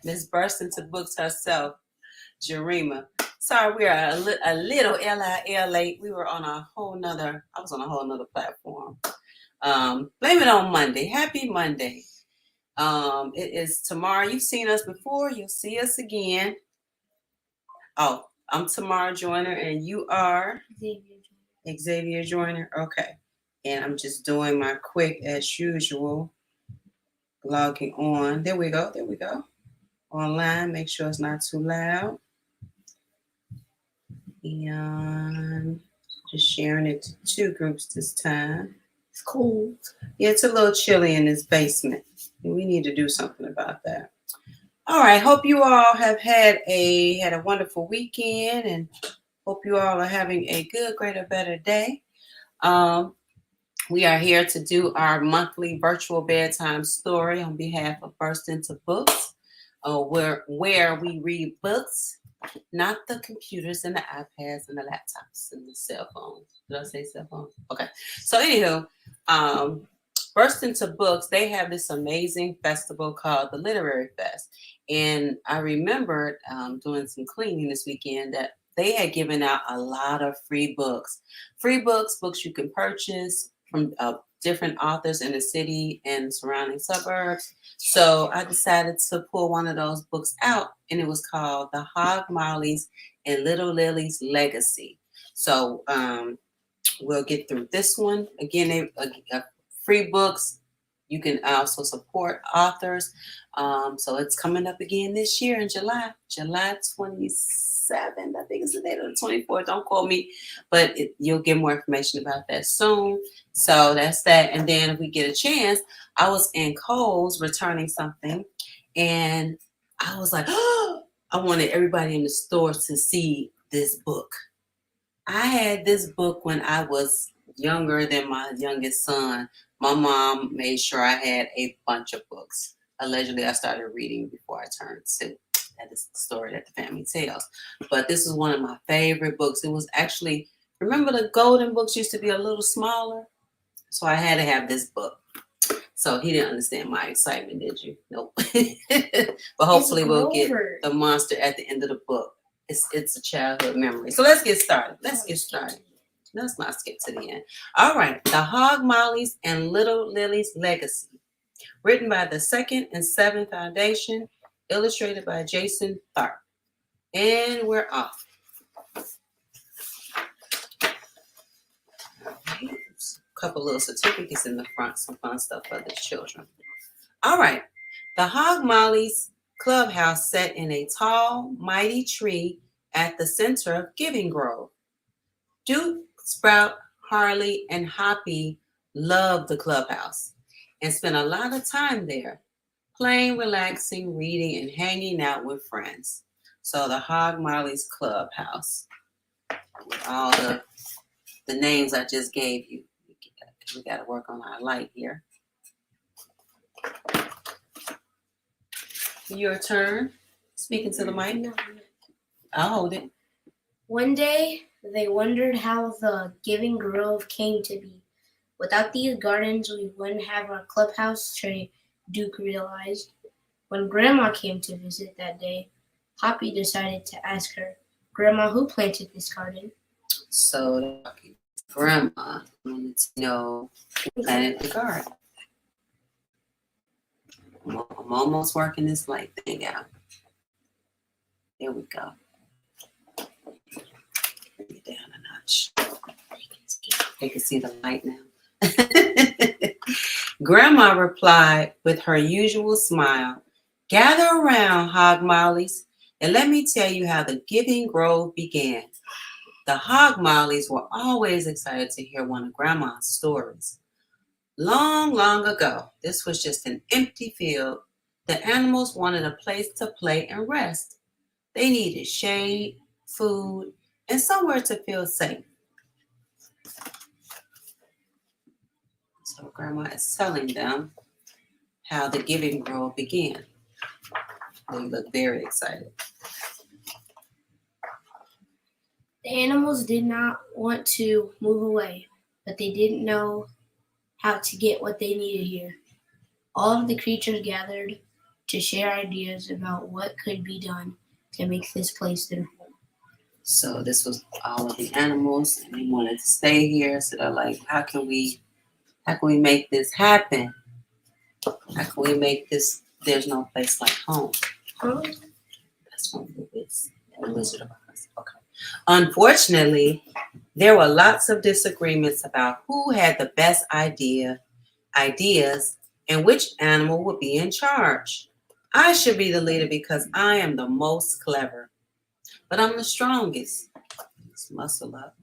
Miss burst into books herself, Jarima. Sorry, we are a little LIL late. We were on a whole nother, I was on a whole nother platform. Blame it on Monday. Happy Monday. It is tomorrow. You've seen us before. You'll see us again. Oh, I'm Tamara Joyner, and you are Xavier Joyner. Okay. And I'm just doing my quick as usual, logging on. There we go. There we go. Online. Make sure it's not too loud. And just sharing it to two groups this time. It's cold. Yeah, it's a little chilly in this basement. We need to do something about that. All right. Hope you all have had a wonderful weekend, and hope you all are having a good, greater, better day. Um, we are here to do our monthly virtual bedtime story on behalf of Burst Into Books, where we read books, not the computers and the iPads and the laptops and the cell phones. Did I say cell phones? Okay. So anywho, Burst Into Books, they have this amazing festival called the Literary Fest. And I remembered doing some cleaning this weekend that they had given out a lot of free books. Free books, books you can purchase from different authors in the city and surrounding suburbs. So I decided to pull one of those books out, and it was called The Hog Molly's and Little Lily's Legacy. So we'll get through this one. Again, free books. You can also support authors. So it's coming up again this year in July 27th. I think it's the date of the 24th. Don't quote me, but you'll get more information about that soon. So that's that. And then if we get a chance, I was in Kohl's returning something, and I was like, oh, I wanted everybody in the store to see this book. I had this book when I was younger than my youngest son. My mom made sure I had a bunch of books. Allegedly, I started reading before I turned 2. That is the story that the family tells. But this is one of my favorite books. It was actually, remember the golden books used to be a little smaller? So I had to have this book. So he didn't understand my excitement, did you? Nope. But hopefully we'll get the monster at the end of the book. It's a childhood memory. So let's get started. Let's not skip to the end. All right. The Hog Molly's and Little Lily's Legacy. Written by the Second and Seventh Foundation. Illustrated by Jason Tharp. And we're off. All right. A couple little certificates in the front. Some fun stuff for the children. All right. The Hog Molly's clubhouse set in a tall, mighty tree at the center of Giving Grove. Duke, Sprout, Harley, and Hoppy loved the clubhouse and spent a lot of time there, playing, relaxing, reading, and hanging out with friends. So the Hog Molly's clubhouse, with all the names I just gave you. We got to work on our light here. Your turn. Speaking to the mic. I'll hold it. One day, they wondered how the Giving Grove came to be. Without these gardens, we wouldn't have our clubhouse, Duke realized. When Grandma came to visit that day, Hoppy decided to ask her, Grandma, who planted this garden? So Grandma wanted to know who planted the garden. I'm almost working this light thing out. There we go. Bring it down a notch. You can see the light now. Grandma replied with her usual smile, gather around, Hog Mollies, and let me tell you how the Giving Grove began. The Hog Mollies were always excited to hear one of Grandma's stories. Long, long ago, this was just an empty field. The animals wanted a place to play and rest. They needed shade, food, and somewhere to feel safe. So Grandma is telling them how the Giving Grove began. They look very excited. The animals did not want to move away, but they didn't know how to get what they needed here. All of the creatures gathered to share ideas about what could be done to make this place their home. So this was all of the animals, and they wanted to stay here. So they're like, how can we make this happen? How can we make this? There's no place like home. Oh, That's one of the Wizard of Oz. Okay. Unfortunately, there were lots of disagreements about who had the best ideas, and which animal would be in charge. I should be the leader because I am the most clever, but I'm the strongest. Let's muscle up.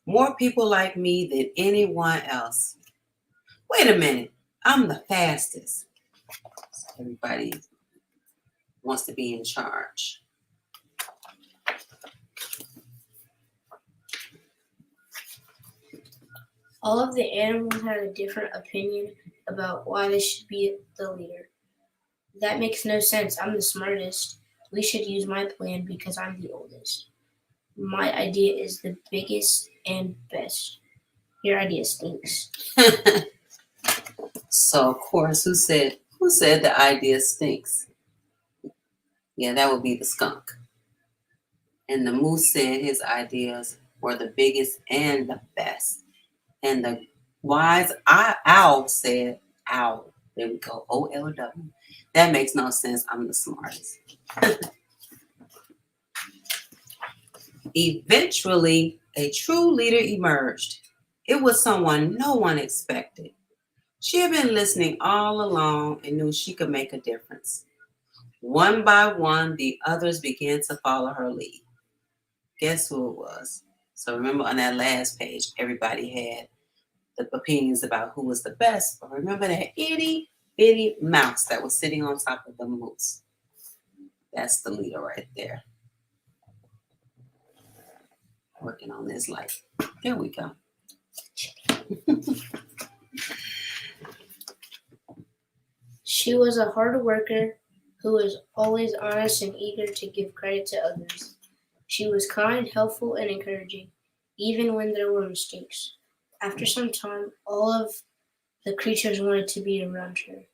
More people like me than anyone else. Wait a minute, I'm the fastest. Everybody wants to be in charge. all of the animals had a different opinion about why they should be the leader. That makes no sense. I'm the smartest. We should use my plan because I'm the oldest. My idea is the biggest and best. Your idea stinks. So of course, who said the idea stinks? Yeah, that would be the skunk. And the moose said his ideas were the biggest and the best. And the wise owl said, owl. There we go, OLW. That makes no sense. I'm the smartest. Eventually, a true leader emerged. It was someone no one expected. She had been listening all along and knew she could make a difference. One by one, the others began to follow her lead. Guess who it was? So remember on that last page, everybody had the opinions about who was the best. But remember that itty bitty mouse that was sitting on top of the moose. That's the leader right there. Working on this light. There we go. She was a hard worker who was always honest and eager to give credit to others. She was kind, helpful, and encouraging, even when there were mistakes. After some time, all of the creatures wanted to be around her.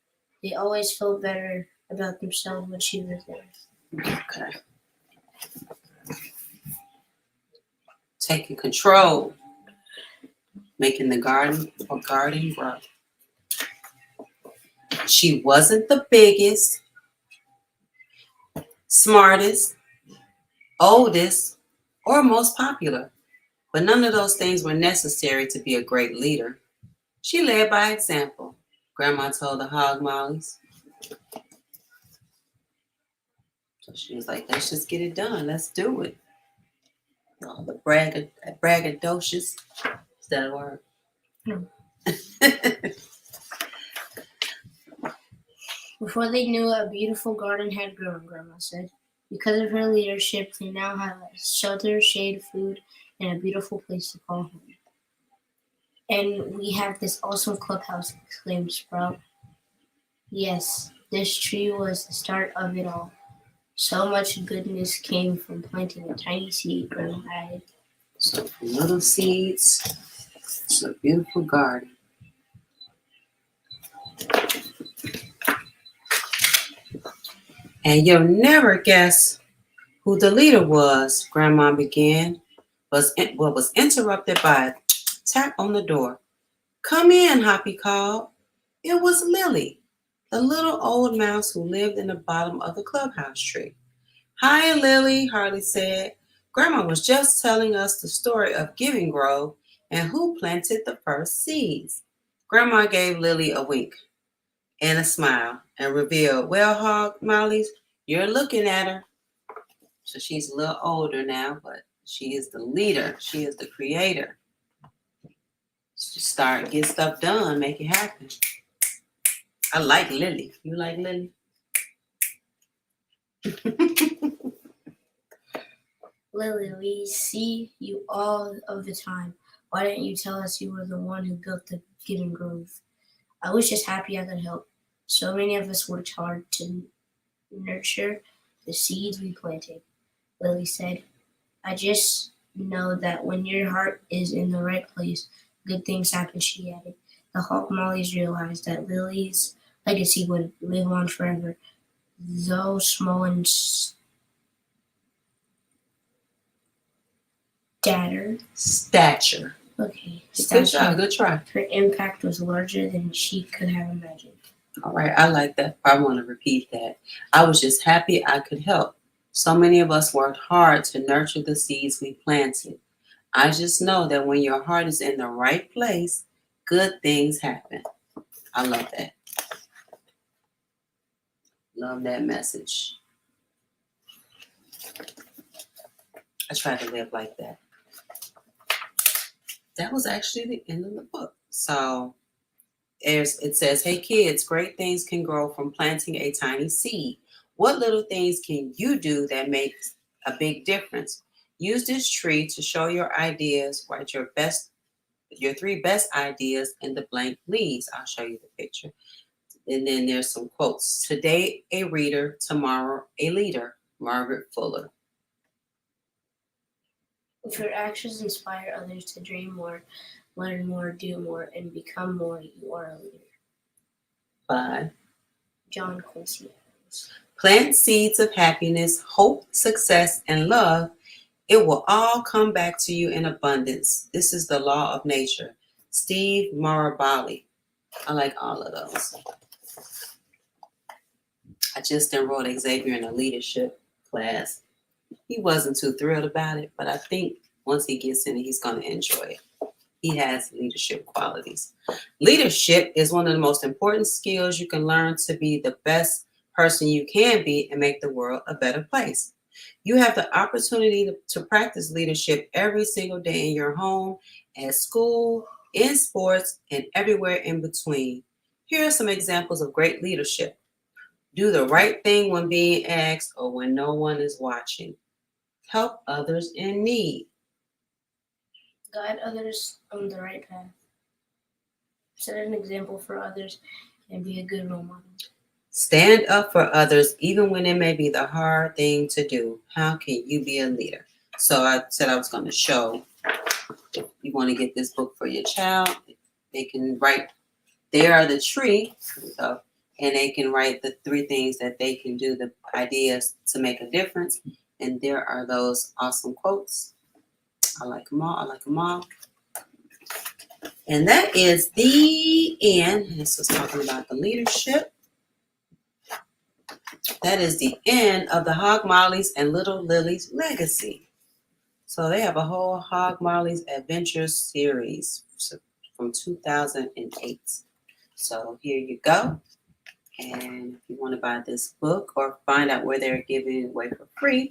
They always felt better about themselves when she was there. Okay. Taking control. Making the garden grow. She wasn't the biggest, smartest, oldest, or most popular, but none of those things were necessary to be a great leader. She led by example, Grandma told the hog mollies. So she was like, let's just get it done. Let's do it. All the braggadocious. Is that a word? No. Before they knew it, a beautiful garden had grown, Grandma said. Because of her leadership, they now have shelter, shade, food, and a beautiful place to call home. And we have this awesome clubhouse, exclaimed Sprout. Yes, this tree was the start of it all. So much goodness came from planting a tiny seed, Grandma added. So from little seeds, it's a beautiful garden. And you'll never guess who the leader was, Grandma began, was interrupted by a tap on the door. Come in, Hoppy called. It was Lily, the little old mouse who lived in the bottom of the clubhouse tree. Hi, Lily, Harley said. Grandma was just telling us the story of Giving Grove and who planted the first seeds. Grandma gave Lily a wink and a smile and revealed, well, Hog Mollies, you're looking at her. So she's a little older now, but she is the leader. She is the creator. Start, get stuff done, make it happen. I like Lily. You like Lily? Lily, we see you all of the time. Why didn't you tell us you were the one who built the Giving Grove? I was just happy I could help. So many of us worked hard to nurture the seeds we planted, Lily said. I just know that when your heart is in the right place, good things happen, she added. The Hawk Mollies realized that Lily's legacy would live on forever. though small in Stature. Okay. Good job. Good try. Her impact was larger than she could have imagined. All right. I like that. I want to repeat that. I was just happy I could help. So many of us worked hard to nurture the seeds we planted. I just know that when your heart is in the right place, good things happen. I love that. Love that message. I try to live like that. That was actually the end of the book. So it says, hey kids, great things can grow from planting a tiny seed. What little things can you do that makes a big difference? Use this tree to show your ideas. Write your 3 best ideas in the blank leaves. I'll show you the picture. And then there's some quotes. Today, a reader, tomorrow, a leader. Margaret Fuller. If your actions inspire others to dream more, learn more, do more, and become more, you are a leader. By John Quincy Adams. Plant seeds of happiness, hope, success, and love. It will all come back to you in abundance. This is the law of nature. Steve Maraboli. I like all of those. I just enrolled Xavier in a leadership class. He wasn't too thrilled about it, but I think once he gets in it, he's going to enjoy it. He has leadership qualities. Leadership is one of the most important skills you can learn to be the best person you can be and make the world a better place. You have the opportunity to practice leadership every single day in your home, at school, in sports, and everywhere in between. Here are some examples of great leadership. Do the right thing when being asked or when no one is watching. Help others in need. Guide others on the right path. Set an example for others and be a good role model. Stand up for others even when it may be the hard thing to do. How can you be a leader? So I said I was going to show, if you want to get this book for your child, they can write, they are the tree, and they can write the 3 things that they can do, the ideas to make a difference. And there are those awesome quotes. I like them all. I like them all. And that is the end. This was talking about the leadership. That is the end of the Hog Molly's and Little Lily's legacy. So they have a whole Hog Molly's Adventures series from 2008. So here you go. And if you want to buy this book or find out where they're giving it away for free,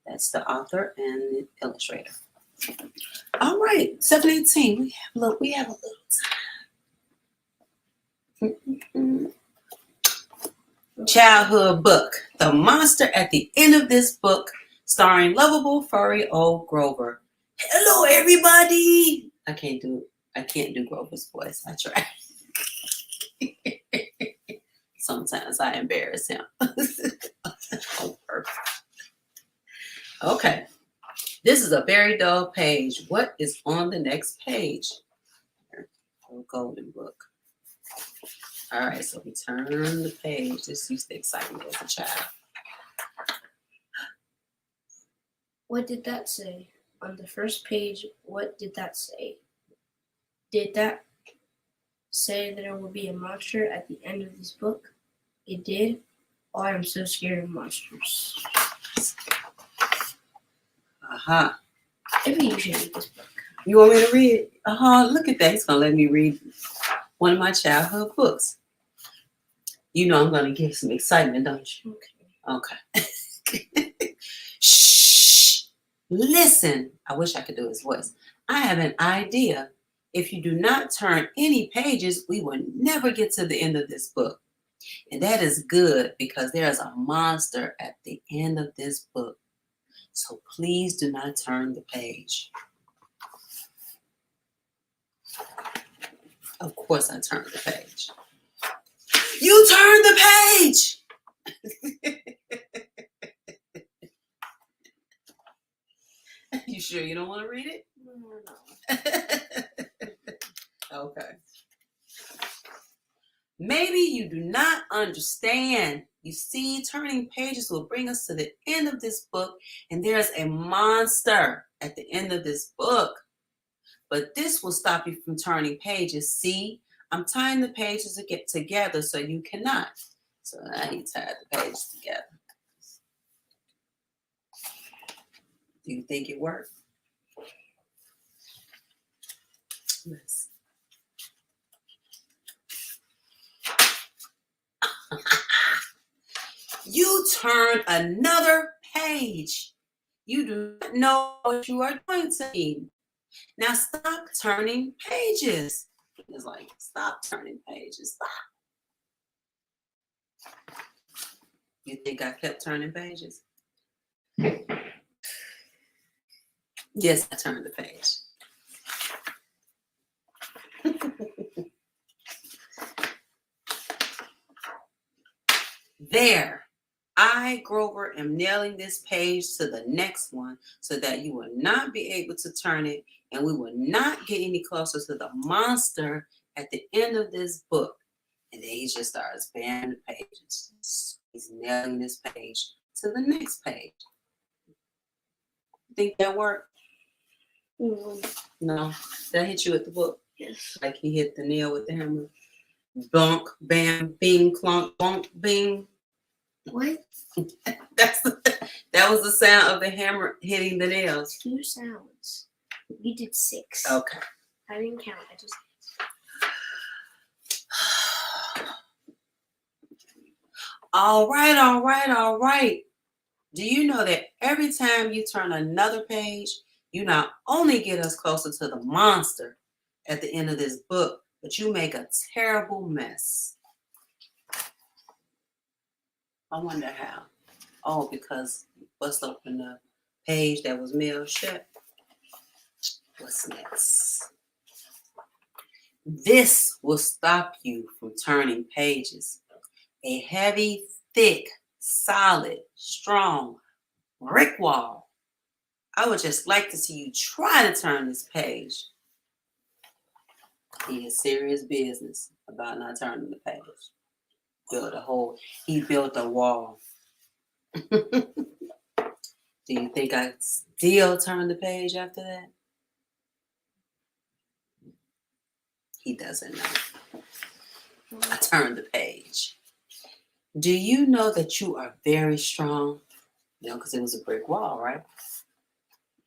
that's the author and the illustrator. All right, 7:18. We have a little time. Childhood book. The monster at the end of this book, starring lovable furry old Grover. Hello, everybody. I can't do Grover's voice. I try. Sometimes I embarrass him. Okay. This is a very dull page. What is on the next page? A golden book. All right, so we turn the page. This used to excite me as a child. What did that say? On the first page, what did that say? Did that say that there will be a monster at the end of this book? It did? Oh, I am so scared of monsters. Uh-huh. Maybe you should read this book. You want me to read it? Look at that. He's going to let me read one of my childhood books. You know I'm going to give some excitement, don't you? Okay. Shh. Listen. I wish I could do his voice. I have an idea. If you do not turn any pages, we will never get to the end of this book. And that is good because there is a monster at the end of this book. So please do not turn the page. Of course I turned the page. You turned the page! You sure you don't want to read it? No. Okay. Maybe you do not understand. You see, turning pages will bring us to the end of this book, and there's a monster at the end of this book. But this will stop you from turning pages. See, I'm tying the pages to get together so you cannot. So now he tied the pages together. Do you think it worked? Yes. You turned another page. You do not know what you are doing to me. Now stop turning pages. It's like, stop turning pages. Stop. You think I kept turning pages? Yes, I turned the page. There. I, Grover, am nailing this page to the next one so that you will not be able to turn it and we will not get any closer to the monster at the end of this book. And then he just starts banning the pages. He's nailing this page to the next page. Think that worked? No. That hit you at the book? Yes. Like he hit the nail with the hammer. Bonk, bam, bing, clunk, bonk, bing. What? That was the sound of the hammer hitting the nails. 2 sounds. You did 6. Okay. I didn't count. I just. All right. Do you know that every time you turn another page, you not only get us closer to the monster at the end of this book, but you make a terrible mess. I wonder how. Oh, because you bust open the page that was mailed shut. What's next? This will stop you from turning pages. A heavy, thick, solid, strong brick wall. I would just like to see you try to turn this page. He is serious business about not turning the page. He built a wall. Do you think I still turn the page after that? He doesn't know. I turned the page. Do you know that you are very strong? You know, because it was a brick wall, right?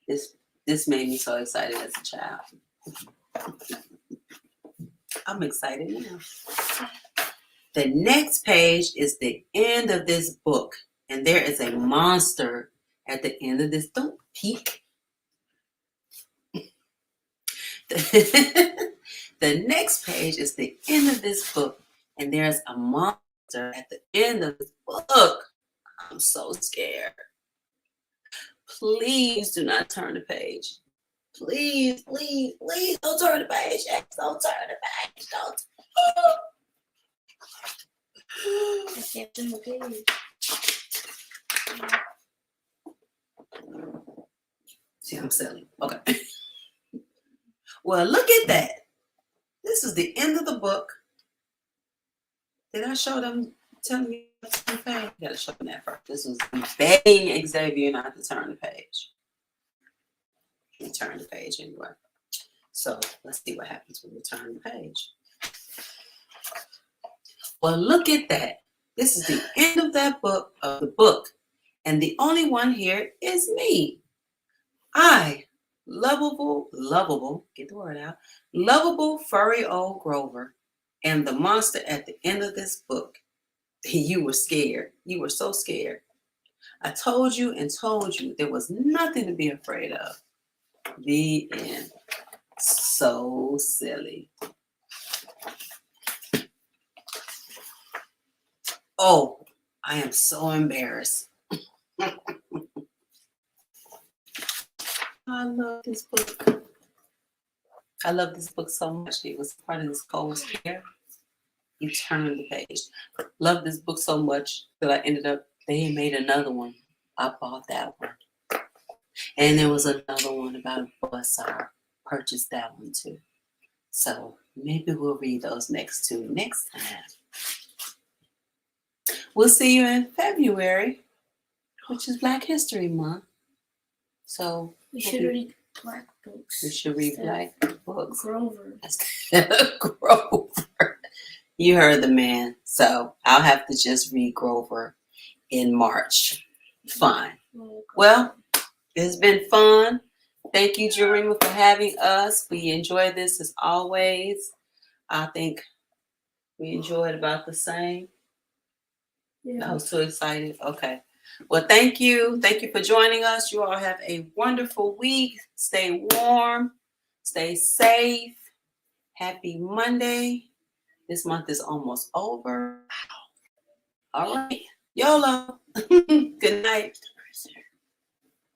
This made me so excited as a child. I'm excited now. The next page is the end of this book, and there is a monster at the end of this. Don't peek. The next page is the end of this book, and there's a monster at the end of this book. I'm so scared. Please do not turn the page. Please don't turn the page. Don't turn the page. Don't. I kept in the page. See, I'm silly. Okay. Well, look at that. This is the end of the book. Did I show them, telling me to turn the page? I gotta show them that first. This was begging Xavier not to turn the page. He turned the page anyway. So let's see what happens when we turn the page. Well, look at that. This is the end of that book, and the only one here is me. I, lovable, get the word out, lovable, furry old Grover, am the monster at the end of this book. You were scared. You were so scared. I told you there was nothing to be afraid of. The end. So silly. Oh, I am so embarrassed. I love this book. I love this book so much. It was part of this cold scare. You turn the page. Love this book so much that they made another one. I bought that one. And there was another one about a bus. I purchased that one too. So maybe we'll read those next two next time. We'll see you in February, which is Black History Month. So We should read black books. we should read instead black books. Grover. Grover. You heard the man. So I'll have to just read Grover in March. Fine. Well, it's been fun. Thank you, Jarima, for having us. We enjoyed this as always. I think we enjoyed about the same. Yeah. I was too excited. Okay. Well, thank you. Thank you for joining us. You all have a wonderful week. Stay warm. Stay safe. Happy Monday. This month is almost over. All right. YOLO. Good night.